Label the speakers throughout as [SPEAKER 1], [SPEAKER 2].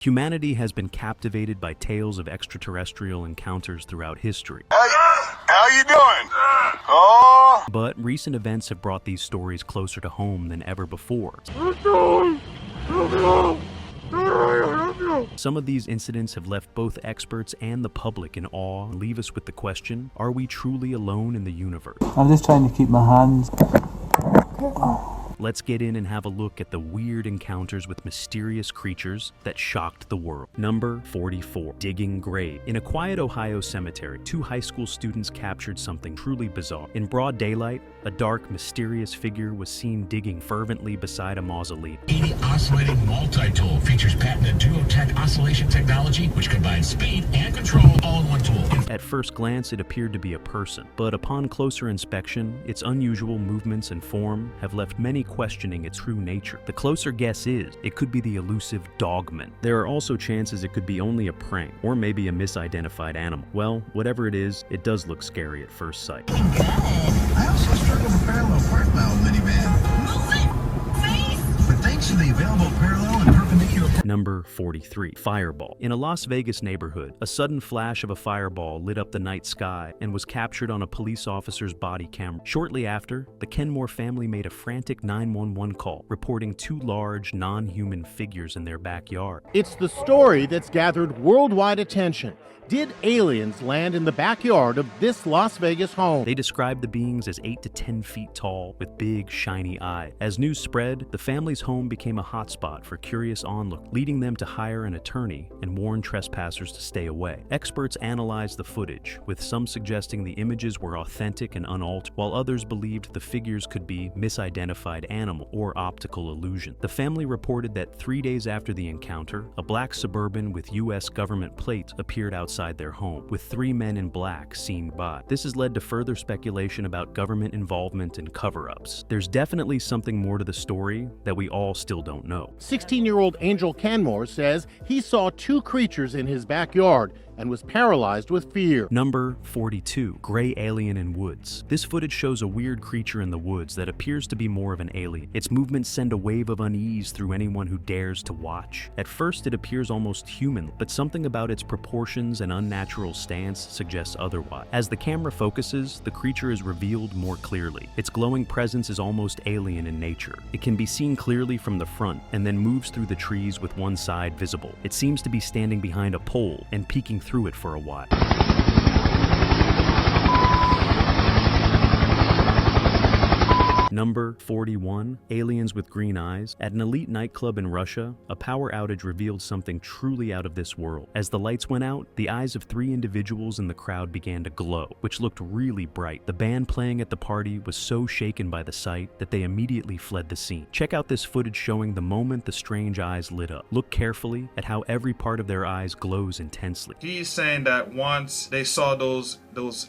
[SPEAKER 1] Humanity has been captivated by tales of extraterrestrial encounters throughout history.
[SPEAKER 2] How you doing? Oh!
[SPEAKER 1] But recent events have brought these stories closer to home than ever before. Some of these incidents have left both experts and the public in awe and leave us with the question, are we truly alone in the universe?
[SPEAKER 3] I'm just trying to keep my hands.
[SPEAKER 1] Let's get in and have a look at the weird encounters with mysterious creatures that shocked the world. Number 44, digging grave. In a quiet Ohio cemetery, 2 high school students captured something truly bizarre. In broad daylight, a dark, mysterious figure was seen digging fervently beside a mausoleum.
[SPEAKER 4] 80 oscillating multi-tool features patented duotech oscillation technology, which combines speed and control all in one tool.
[SPEAKER 1] At first glance, it appeared to be a person, but upon closer inspection, its unusual movements and form have left many questioning its true nature. The closer guess is, it could be the elusive dogman. There are also chances it could be only a prank, or maybe a misidentified animal. Well, whatever it is, it does look scary at first sight.
[SPEAKER 4] I also struggle with parallel park mile minivan. Move it, face! But thanks to the available parallel and perpendicular...
[SPEAKER 1] Number 43, fireball. In a Las Vegas neighborhood, a sudden flash of a fireball lit up the night sky and was captured on a police officer's body camera. Shortly after, the Kenmore family made a frantic 911 call, reporting 2 large, non-human figures in their backyard.
[SPEAKER 5] It's the story that's gathered worldwide attention. Did aliens land in the backyard of this Las Vegas home?
[SPEAKER 1] They described the beings as 8 to 10 feet tall with big, shiny eyes. As news spread, the family's home became a hotspot for curious onlookers, leading them to hire an attorney and warn trespassers to stay away. Experts analyzed the footage, with some suggesting the images were authentic and unaltered, while others believed the figures could be misidentified animal or optical illusion. The family reported that 3 days after the encounter, a black Suburban with U.S. government plates appeared outside their home, with 3 men in black seen by. This has led to further speculation about government involvement and cover-ups. There's definitely something more to the story that we all still don't know.
[SPEAKER 5] 16-year-old Angel Canmore says he saw 2 creatures in his backyard and was paralyzed with fear.
[SPEAKER 1] Number 42, gray alien in woods. This footage shows a weird creature in the woods that appears to be more of an alien. Its movements send a wave of unease through anyone who dares to watch. At first, it appears almost human, but something about its proportions and unnatural stance suggests otherwise. As the camera focuses, the creature is revealed more clearly. Its glowing presence is almost alien in nature. It can be seen clearly from the front and then moves through the trees with one side visible. It seems to be standing behind a pole and peeking through it for a while. Number 41, aliens with green eyes. At an elite nightclub in Russia, a power outage revealed something truly out of this world. As the lights went out, the eyes of 3 individuals in the crowd began to glow, which looked really bright. The band playing at the party was so shaken by the sight that they immediately fled the scene. Check out this footage showing the moment the strange eyes lit up. Look carefully at how every part of their eyes glows intensely.
[SPEAKER 6] He's saying that once they saw those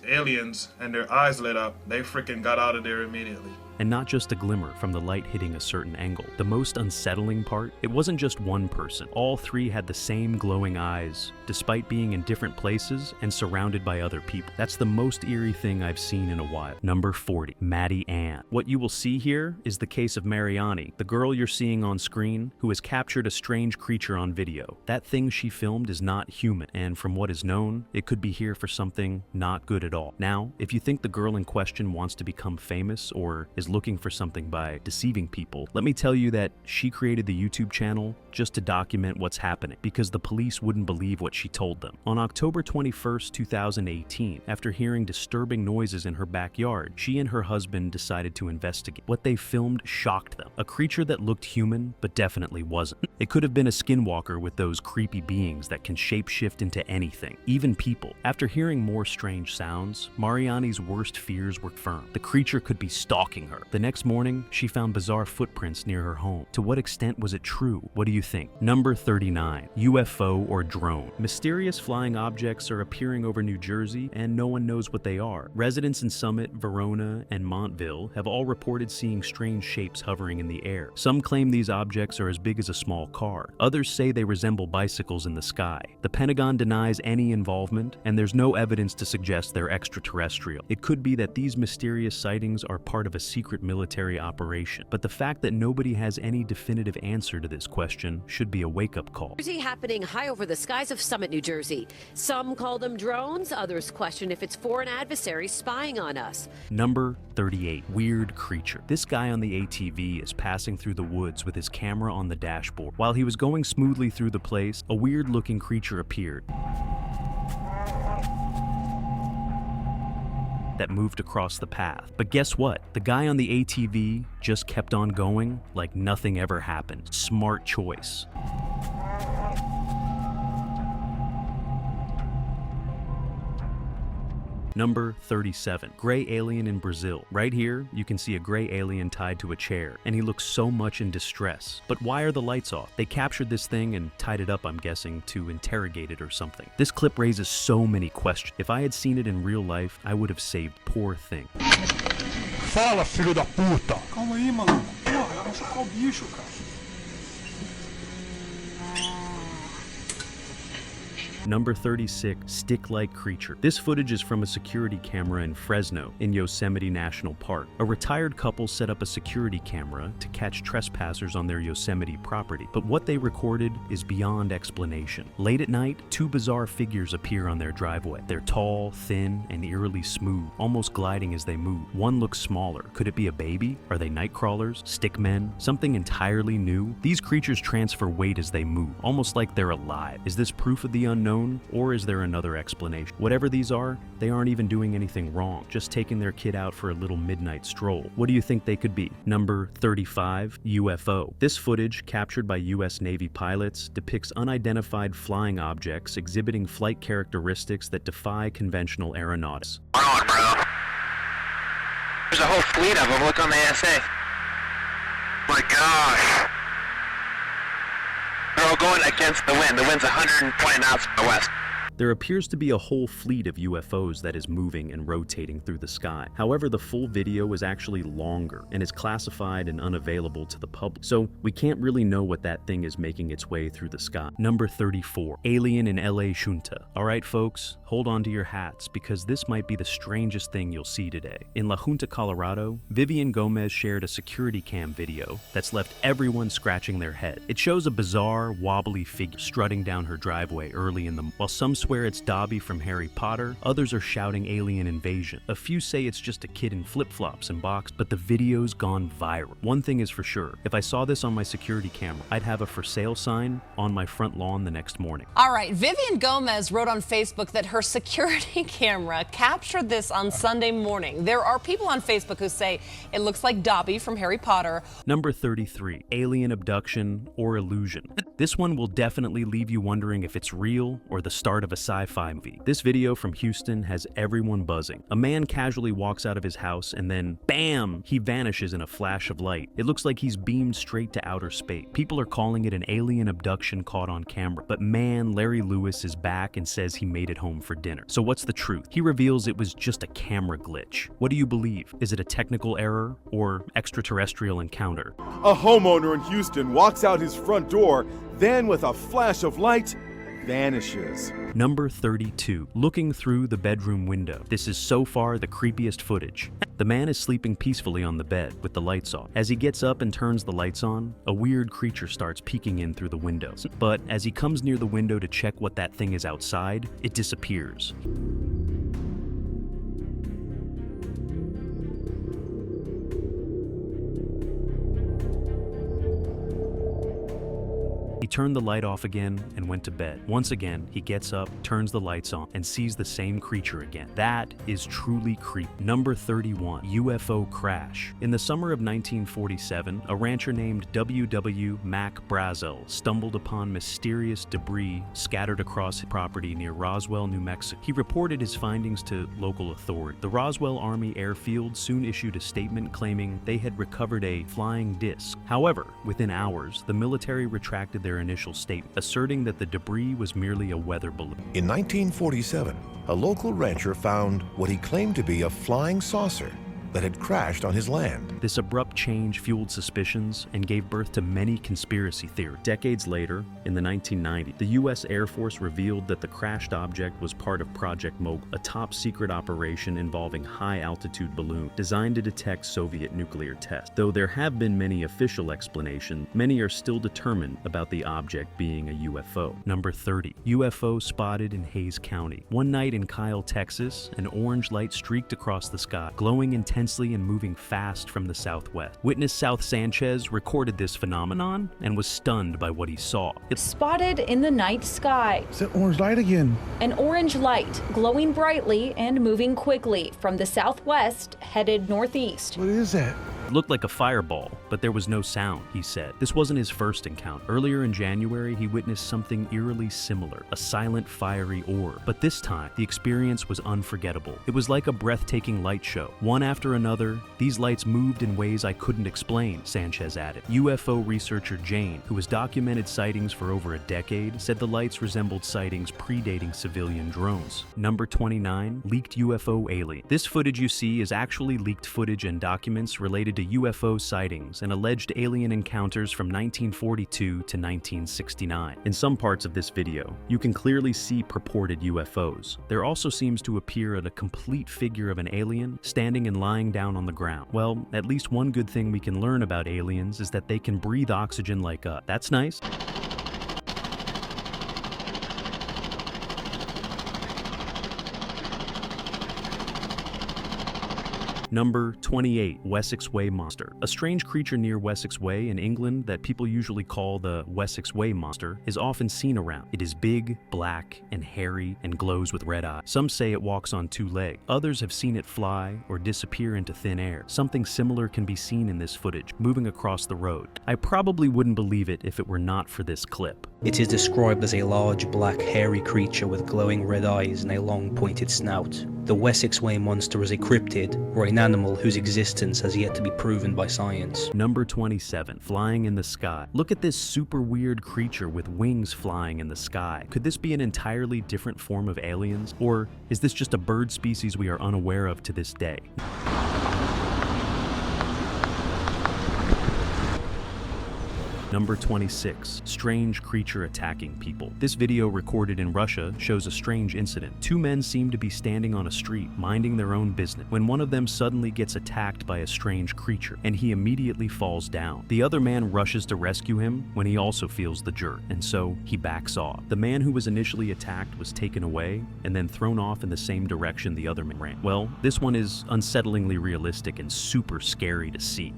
[SPEAKER 6] aliens and their eyes lit up, they freaking got out of there immediately.
[SPEAKER 1] And not just a glimmer from the light hitting a certain angle. The most unsettling part, it wasn't just one person. All 3 had the same glowing eyes, despite being in different places and surrounded by other people. That's the most eerie thing I've seen in a while. Number 40, Maddie Ann. What you will see here is the case of Mariani, the girl you're seeing on screen, who has captured a strange creature on video. That thing she filmed is not human, and from what is known, it could be here for something not good at all. Now, if you think the girl in question wants to become famous or is looking for something by deceiving people, let me tell you that she created the YouTube channel just to document what's happening, because the police wouldn't believe what she told them. On October 21st, 2018, after hearing disturbing noises in her backyard, she and her husband decided to investigate. What they filmed shocked them. A creature that looked human, but definitely wasn't. It could have been a skinwalker with those creepy beings that can shapeshift into anything, even people. After hearing more strange sounds, Mariani's worst fears were confirmed. The creature could be stalking her. The next morning, she found bizarre footprints near her home. To what extent was it true? What do you think? Number 39, UFO or drone. Mysterious flying objects are appearing over New Jersey, and no one knows what they are. Residents in Summit, Verona, and Montville have all reported seeing strange shapes hovering in the air. Some claim these objects are as big as a small car. Others say they resemble bicycles in the sky. The Pentagon denies any involvement, and there's no evidence to suggest they're extraterrestrial. It could be that these mysterious sightings are part of a secret military operation, but the fact that nobody has any definitive answer to this question should be a wake-up call.
[SPEAKER 7] Happening high over the skies of Summit, New Jersey. Some call them drones, others question if it's foreign adversaries spying on us.
[SPEAKER 1] Number 38. Weird creature. This guy on the ATV is passing through the woods with his camera on the dashboard. While he was going smoothly through the place, a weird-looking creature appeared that moved across the path. But guess what? The guy on the ATV just kept on going like nothing ever happened. Smart choice. Number 37. Gray alien in Brazil. Right here, you can see a gray alien tied to a chair, and he looks so much in distress. But why are the lights off? They captured this thing and tied it up, I'm guessing, to interrogate it or something. This clip raises so many questions. If I had seen it in real life, I would have saved poor thing.
[SPEAKER 8] Fala, filho da puta! Calma aí, maluco. Porra, eu vou chocar o bicho, cara.
[SPEAKER 1] Number 36. Stick-like creature. This footage is from a security camera in Fresno, in Yosemite National Park. A retired couple set up a security camera to catch trespassers on their Yosemite property, but what they recorded is beyond explanation. Late at night, two bizarre figures appear on their driveway. They're tall, thin, and eerily smooth, almost gliding as they move. One looks smaller. Could it be a baby? Are they night crawlers? Stickmen? Something entirely new? These creatures transfer weight as they move, almost like they're alive. Is this proof of the unknown? Or is there another explanation? Whatever these are, they aren't even doing anything wrong, just taking their kid out for a little midnight stroll. What do you think they could be? Number 35. UFO. This footage, captured by US Navy pilots, depicts unidentified flying objects exhibiting flight characteristics that defy conventional aeronautics.
[SPEAKER 9] On, bro. There's a whole fleet of them. Look on the ASA. My gosh. They're all going against the wind. The wind's 120 knots from the west.
[SPEAKER 1] There appears to be a whole fleet of UFOs that is moving and rotating through the sky. However, the full video is actually longer and is classified and unavailable to the public, so we can't really know what that thing is making its way through the sky. Number 34. Alien in LA Junta. Alright folks, hold on to your hats because this might be the strangest thing you'll see today. In La Junta, Colorado, Vivian Gomez shared a security cam video that's left everyone scratching their head. It shows a bizarre, wobbly figure strutting down her driveway early in the morning. While some swear it's Dobby from Harry Potter, others are shouting alien invasion. A few say it's just a kid in flip-flops and box, but the video's gone viral. One thing is for sure, if I saw this on my security camera, I'd have a for sale sign on my front lawn the next morning.
[SPEAKER 10] All right, Vivian Gomez wrote on Facebook that her security camera captured this on Sunday morning. There are people on Facebook who say it looks like Dobby from Harry Potter.
[SPEAKER 1] Number 33. Alien abduction or illusion. This one will definitely leave you wondering if it's real or the start of a sci-fi movie. This video from Houston has everyone buzzing. A man casually walks out of his house and then, bam, he vanishes in a flash of light. It looks like he's beamed straight to outer space. People are calling it an alien abduction caught on camera. But man, Larry Lewis is back and says he made it home for dinner. So what's the truth? He reveals it was just a camera glitch. What do you believe? Is it a technical error or extraterrestrial encounter?
[SPEAKER 11] A homeowner in Houston walks out his front door, then with a flash of light, vanishes.
[SPEAKER 1] Number 32. Looking through the bedroom window. This is so far the creepiest footage. The man is sleeping peacefully on the bed with the lights off. As he gets up and turns the lights on, a weird creature starts peeking in through the windows. But as he comes near the window to check what that thing is outside, it disappears. He turned the light off again and went to bed. Once again, he gets up, turns the lights on, and sees the same creature again. That is truly creepy. Number 31. UFO crash. In the summer of 1947, a rancher named W.W. Mac Brazel stumbled upon mysterious debris scattered across his property near Roswell, New Mexico. He reported his findings to local authorities. The Roswell Army Airfield soon issued a statement claiming they had recovered a flying disc. However, within hours, the military retracted their initial statement, asserting that the debris was merely a weather balloon.
[SPEAKER 12] In 1947, a local rancher found what he claimed to be a flying saucer that had crashed on his land.
[SPEAKER 1] This abrupt change fueled suspicions and gave birth to many conspiracy theories. Decades later, in the 1990s, the U.S. Air Force revealed that the crashed object was part of Project Mogul, a top-secret operation involving high-altitude balloons designed to detect Soviet nuclear tests. Though there have been many official explanations, many are still determined about the object being a UFO. Number 30. UFO spotted in Hays County. One night in Kyle, Texas, an orange light streaked across the sky, glowing intensely and moving fast from the southwest. Witness South Sanchez recorded this phenomenon and was stunned by what he saw.
[SPEAKER 13] Spotted in the night sky.
[SPEAKER 8] It's that orange light again.
[SPEAKER 13] An orange light glowing brightly and moving quickly from the southwest headed northeast.
[SPEAKER 8] What is that?
[SPEAKER 1] It looked like a fireball, but there was no sound, he said. This wasn't his first encounter. Earlier in January, he witnessed something eerily similar, a silent, fiery orb. But this time, the experience was unforgettable. It was like a breathtaking light show. One after another, these lights moved in ways I couldn't explain, Sanchez added. UFO researcher Jane, who has documented sightings for over a decade, said the lights resembled sightings predating civilian drones. Number 29, leaked UFO alien. This footage you see is actually leaked footage and documents related to UFO sightings and alleged alien encounters from 1942 to 1969. In some parts of this video, you can clearly see purported UFOs. There also seems to appear a complete figure of an alien standing and lying down on the ground. Well, at least one good thing we can learn about aliens is that they can breathe oxygen like us. That's nice. Number 28, Wessex Way Monster. A strange creature near Wessex Way in England that people usually call the Wessex Way Monster is often seen around. It is big, black, and hairy, and glows with red eyes. Some say it walks on two legs. Others have seen it fly or disappear into thin air. Something similar can be seen in this footage, moving across the road. I probably wouldn't believe it if it were not for this clip.
[SPEAKER 14] It is described as a large, black, hairy creature with glowing red eyes and a long, pointed snout. The Wessex Way Monster is a cryptid, or an animal whose existence has yet to be proven by science.
[SPEAKER 1] Number 27, flying in the sky. Look at this super weird creature with wings flying in the sky. Could this be an entirely different form of aliens? Or is this just a bird species we are unaware of to this day? Number 26, strange creature attacking people. This video recorded in Russia shows a strange incident. Two men seem to be standing on a street, minding their own business, when one of them suddenly gets attacked by a strange creature, and he immediately falls down. The other man rushes to rescue him when he also feels the jerk, and so he backs off. The man who was initially attacked was taken away, and then thrown off in the same direction the other man ran. Well, this one is unsettlingly realistic and super scary to see.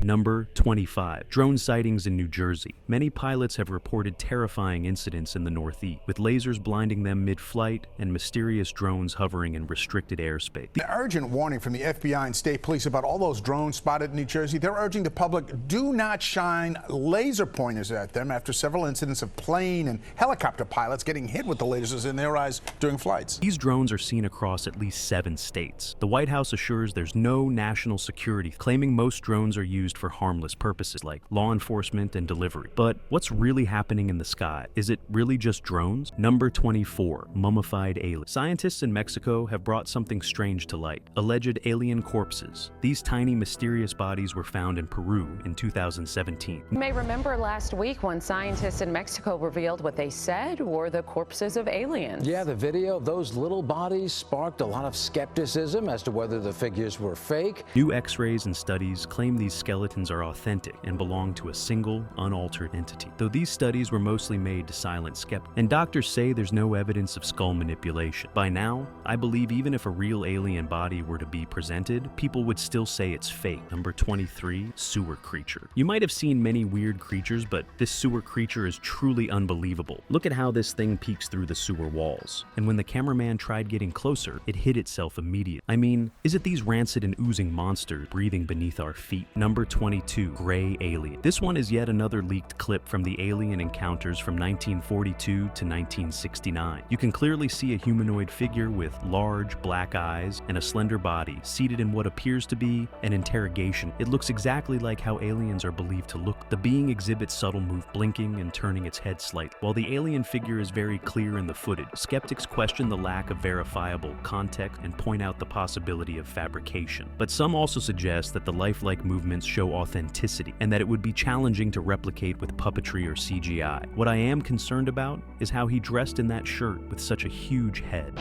[SPEAKER 1] Number 25, drone sightings in New Jersey. Many pilots have reported terrifying incidents in the Northeast, with lasers blinding them mid-flight and mysterious drones hovering in restricted airspace.
[SPEAKER 15] An urgent warning from the FBI and state police about all those drones spotted in New Jersey. They're urging the public, do not shine laser pointers at them after several incidents of plane and helicopter pilots getting hit with the lasers in their eyes during flights.
[SPEAKER 1] These drones are seen across at least 7 states. The White House assures there's no national security, claiming most drones are used for harmless purposes like law enforcement and delivery. But what's really happening in the sky? Is it really just drones? Number 24, mummified aliens. Scientists in Mexico have brought something strange to light, alleged alien corpses. These tiny, mysterious bodies were found in Peru in 2017.
[SPEAKER 16] You may remember last week when scientists in Mexico revealed what they said were the corpses of aliens.
[SPEAKER 17] Yeah, the video of those little bodies sparked a lot of skepticism as to whether the figures were fake.
[SPEAKER 1] New X-rays and studies claim these skeletons are authentic and belong to a single, unaltered entity, though these studies were mostly made to silence skeptics. And doctors say there's no evidence of skull manipulation. By now, I believe even if a real alien body were to be presented, people would still say it's fake. Number 23, sewer creature. You might have seen many weird creatures, but this sewer creature is truly unbelievable. Look at how this thing peeks through the sewer walls. And when the cameraman tried getting closer, it hid itself immediately. I mean, is it these rancid and oozing monsters breathing beneath our feet? Number 22, Gray Alien. This one is yet another leaked clip from the alien encounters from 1942 to 1969. You can clearly see a humanoid figure with large black eyes and a slender body seated in what appears to be an interrogation. It looks exactly like how aliens are believed to look. The being exhibits subtle move, blinking and turning its head slightly. While the alien figure is very clear in the footage, skeptics question the lack of verifiable context and point out the possibility of fabrication. But some also suggest that the lifelike movements show authenticity and that it would be challenging to replicate with puppetry or CGI. What I am concerned about is how he dressed in that shirt with such a huge head.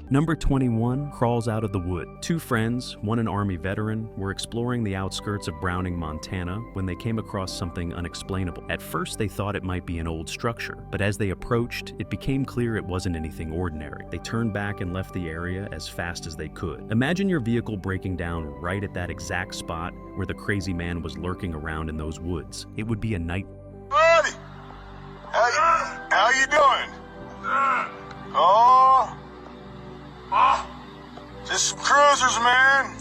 [SPEAKER 1] Number 21 crawls out of the wood. Two friends, one an Army veteran, were exploring the outskirts of Browning, Montana when they came across something unexplainable. At first they thought it might be an old structure, but as they approached, it became clear it wasn't anything ordinary. They turned back and left the area as fast as they could. Imagine your vehicle breaking down right at that exact spot where the crazy man was lurking around in those woods. It would be a nightmare.
[SPEAKER 2] Buddy! How you doing? Oh... Just some cruisers, man.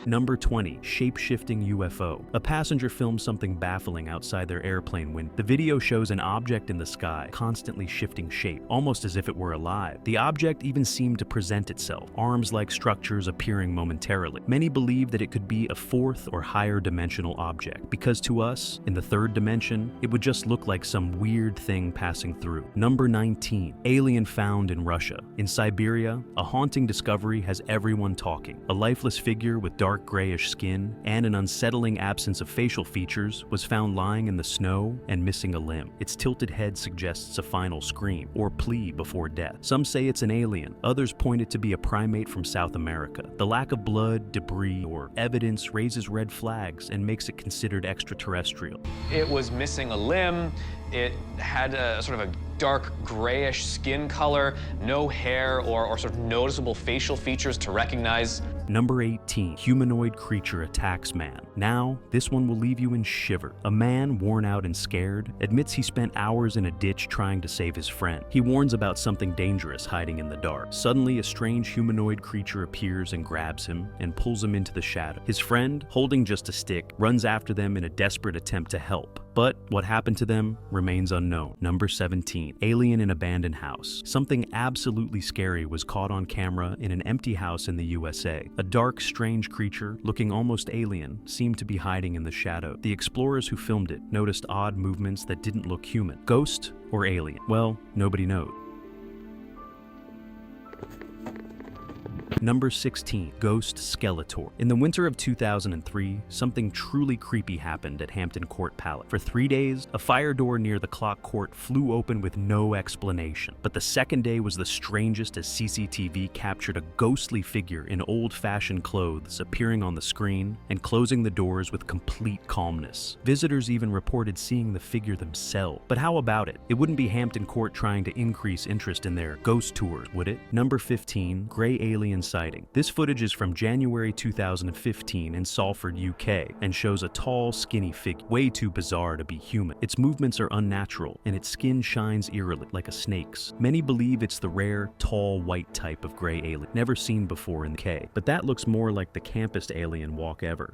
[SPEAKER 1] Number 20, shape-shifting UFO. A passenger filmed something baffling outside their airplane window. The video shows an object in the sky, constantly shifting shape, almost as if it were alive. The object even seemed to present itself, arms-like structures appearing momentarily. Many believe that it could be a fourth or higher dimensional object, because to us, in the third dimension, it would just look like some weird thing passing through. Number 19, alien found in Russia. In Siberia, a haunting discovery has everyone talking. A lifeless figure with dark grayish skin and an unsettling absence of facial features was found lying in the snow and missing a limb. Its tilted head suggests a final scream or plea before death. Some say it's an alien, others point it to be a primate from South America. The lack of blood, debris, or evidence raises red flags and makes it considered extraterrestrial.
[SPEAKER 18] It was missing a limb, it had a sort of a dark grayish skin color, no hair or sort of noticeable facial features to recognize.
[SPEAKER 1] Number 18, humanoid creature attacks man. Now, this one will leave you in shiver. A man, worn out and scared, admits he spent hours in a ditch trying to save his friend. He warns about something dangerous hiding in the dark. Suddenly, a strange humanoid creature appears and grabs him and pulls him into the shadow. His friend, holding just a stick, runs after them in a desperate attempt to help. But what happened to them remains unknown. Number 17, alien in abandoned house. Something absolutely scary was caught on camera in an empty house in the USA. A dark, strange creature, looking almost alien, seemed to be hiding in the shadow. The explorers who filmed it noticed odd movements that didn't look human. Ghost or alien? Well, nobody knows. Number 16, Ghost Skeletor. In the winter of 2003, something truly creepy happened at Hampton Court Palace. For 3 days, a fire door near the clock court flew open with no explanation. But the second day was the strangest as CCTV captured a ghostly figure in old-fashioned clothes appearing on the screen and closing the doors with complete calmness. Visitors even reported seeing the figure themselves. But how about it? It wouldn't be Hampton Court trying to increase interest in their ghost tours, would it? Number 15, Gray Alien sighting. This footage is from January 2015 in Salford, UK, and shows a tall, skinny figure, way too bizarre to be human. Its movements are unnatural, and its skin shines eerily, like a snake's. Many believe it's the rare, tall, white type of gray alien, never seen before in the UK, but that looks more like the campest alien walk ever.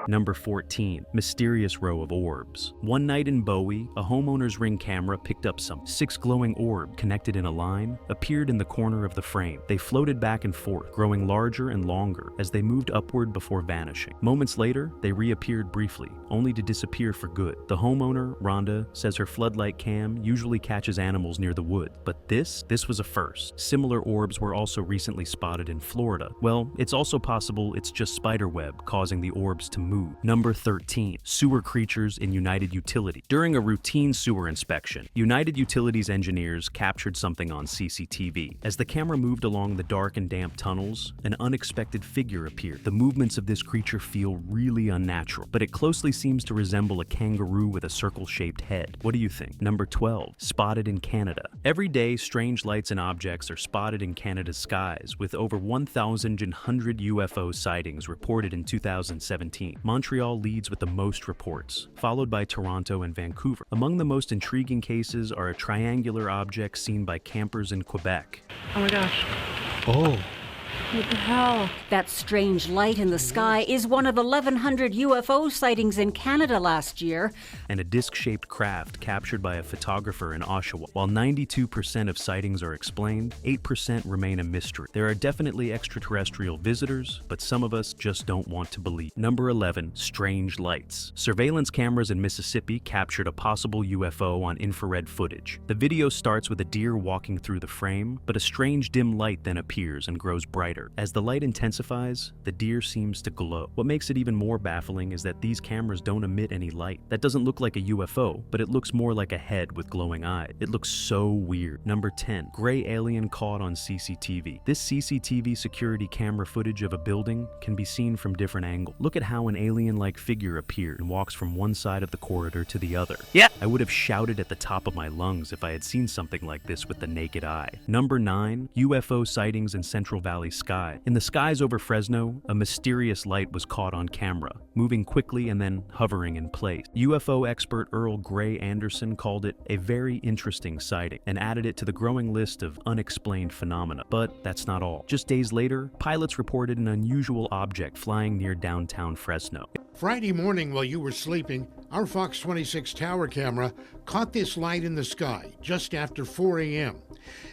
[SPEAKER 1] Number 14, mysterious row of orbs. One night in Bowie, a homeowner's Ring camera picked up some 6 glowing orbs connected in a line, appeared in the corner of the frame. They floated back and forth, growing larger and longer as they moved upward before vanishing. Moments later, they reappeared briefly, only to disappear for good. The homeowner, Rhonda, says her floodlight cam usually catches animals near the wood, but this was a first. Similar orbs were also recently spotted in Florida. Well, it's also possible it's just spiderweb causing the orbs to move. move. Number 13. Sewer creatures in United Utility. During a routine sewer inspection, United Utilities engineers captured something on CCTV. As the camera moved along the dark and damp tunnels, an unexpected figure appeared. The movements of this creature feel really unnatural, but it closely seems to resemble a kangaroo with a circle-shaped head. What do you think? Number 12. Spotted in Canada. Every day, strange lights and objects are spotted in Canada's skies, with over 1,100 UFO sightings reported in 2017. Montreal leads with the most reports, followed by Toronto and Vancouver. Among the most intriguing cases are a triangular object seen by campers in Quebec.
[SPEAKER 19] Oh my gosh.
[SPEAKER 1] Oh.
[SPEAKER 19] What the hell?
[SPEAKER 20] That strange light in the sky is one of 1,100 UFO sightings in Canada last year.
[SPEAKER 1] And a disc-shaped craft captured by a photographer in Oshawa. While 92% of sightings are explained, 8% remain a mystery. There are definitely extraterrestrial visitors, but some of us just don't want to believe. Number 11. Strange lights. Surveillance cameras in Mississippi captured a possible UFO on infrared footage. The video starts with a deer walking through the frame, but a strange dim light then appears and grows brighter. As the light intensifies, the deer seems to glow. What makes it even more baffling is that these cameras don't emit any light. That doesn't look like a UFO, but it looks more like a head with glowing eyes. It looks so weird. Number 10. Gray alien caught on CCTV. This CCTV security camera footage of a building can be seen from different angles. Look at how an alien-like figure appeared and walks from one side of the corridor to the other. Yeah! I would have shouted at the top of my lungs if I had seen something like this with the naked eye. Number 9. UFO sightings in Central Valley sky. In the skies over Fresno, a mysterious light was caught on camera, moving quickly and then hovering in place. UFO expert Earl Grey Anderson called it a very interesting sighting and added it to the growing list of unexplained phenomena. But that's not all. Just days later, pilots reported an unusual object flying near downtown Fresno.
[SPEAKER 21] Friday morning while you were sleeping, our Fox 26 tower camera caught this light in the sky just after 4 a.m.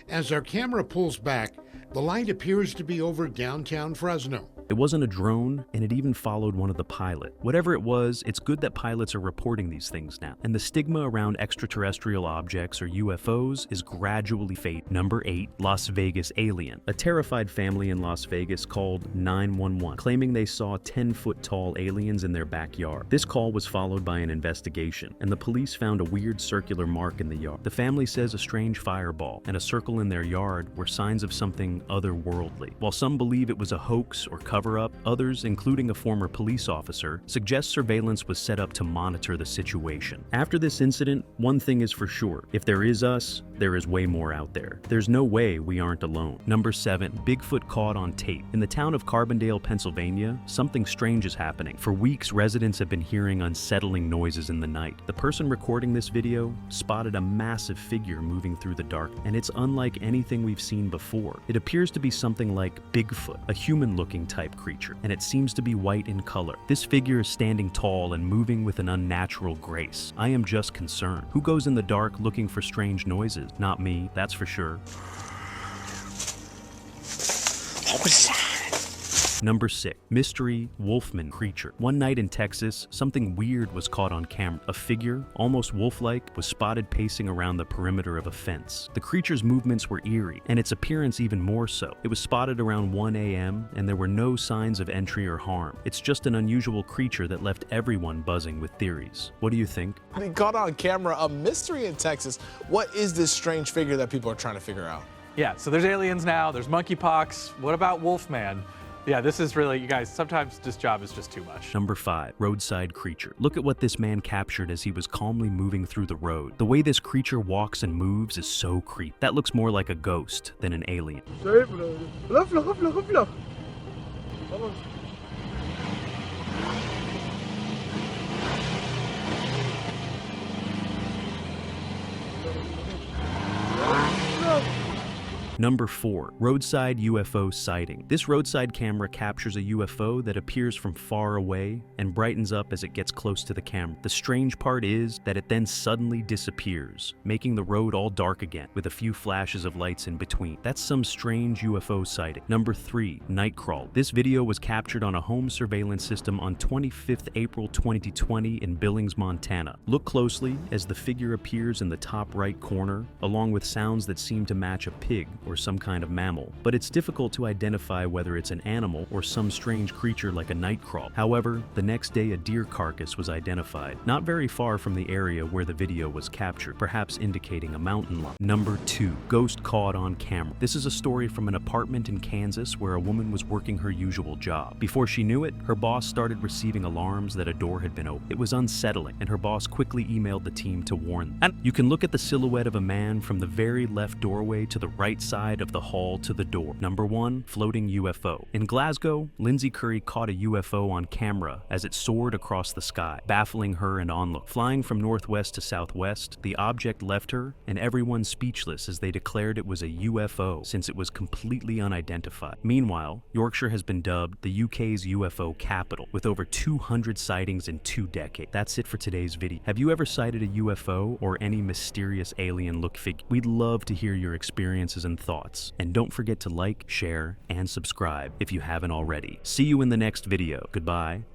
[SPEAKER 21] As our camera pulls back, the light appears to be over downtown Fresno.
[SPEAKER 1] It wasn't a drone, and it even followed one of the pilots. Whatever it was, it's good that pilots are reporting these things now. And the stigma around extraterrestrial objects or UFOs is gradually fading. Number 8. Las Vegas alien. A terrified family in Las Vegas called 911, claiming they saw 10-foot-tall aliens in their backyard. This call was followed by an investigation, and the police found a weird circular mark in the yard. The family says a strange fireball and a circle in their yard were signs of something otherworldly. While some believe it was a hoax or cover-up, others, including a former police officer, suggest surveillance was set up to monitor the situation. After this incident, one thing is for sure. If there is us, there is way more out there. There's no way we aren't alone. Number 7. Bigfoot caught on tape. In the town of Carbondale, Pennsylvania, something strange is happening. For weeks, residents have been hearing unsettling noises in the night. The person recording this video spotted a massive figure moving through the dark, and it's unlike anything we've seen before. It appears to be something like Bigfoot, a human-looking type creature, and it seems to be white in color. This figure is standing tall and moving with an unnatural grace. I am just concerned. Who goes in the dark looking for strange noises? Not me, that's for sure. What was that? Number 6. Mystery Wolfman creature. One night in Texas, something weird was caught on camera. A figure, almost wolf-like, was spotted pacing around the perimeter of a fence. The creature's movements were eerie, and its appearance even more so. It was spotted around 1 a.m., and there were no signs of entry or harm. It's just an unusual creature that left everyone buzzing with theories. What do you think?
[SPEAKER 22] He caught on camera a mystery in Texas. What is this strange figure that people are trying to figure out?
[SPEAKER 23] Yeah, so there's aliens now, there's monkeypox. What about Wolfman? Yeah, this is really, you guys, sometimes this job is just too much.
[SPEAKER 1] Number 5. Roadside creature. Look at what this man captured as he was calmly moving through the road. The way this creature walks and moves is so creepy. That looks more like a ghost than an alien. Number 4. Roadside UFO sighting. This roadside camera captures a UFO that appears from far away and brightens up as it gets close to the camera. The strange part is that it then suddenly disappears, making the road all dark again, with a few flashes of lights in between. That's some strange UFO sighting. Number 3. Nightcrawler. This video was captured on a home surveillance system on 25th April 2020 in Billings, Montana. Look closely as the figure appears in the top right corner, along with sounds that seem to match a pig or some kind of mammal, but it's difficult to identify whether it's an animal or some strange creature like a nightcrawler. However, the next day a deer carcass was identified, not very far from the area where the video was captured, perhaps indicating a mountain lion. Number 2. Ghost caught on camera. This is a story from an apartment in Kansas where a woman was working her usual job. Before she knew it, her boss started receiving alarms that a door had been opened. It was unsettling, and her boss quickly emailed the team to warn them. And you can look at the silhouette of a man from the very left doorway to the right side of the hall to the door. Number 1. Floating UFO. In Glasgow, Lindsay Curry caught a UFO on camera as it soared across the sky, baffling her and onlookers. Flying from northwest to southwest, the object left her, and everyone speechless as they declared it was a UFO since it was completely unidentified. Meanwhile, Yorkshire has been dubbed the UK's UFO capital, with over 200 sightings in 2 decades. That's it for today's video. Have you ever sighted a UFO or any mysterious alien-look figure? We'd love to hear your experiences and thoughts. And don't forget to like, share, and subscribe if you haven't already. See you in the next video. Goodbye.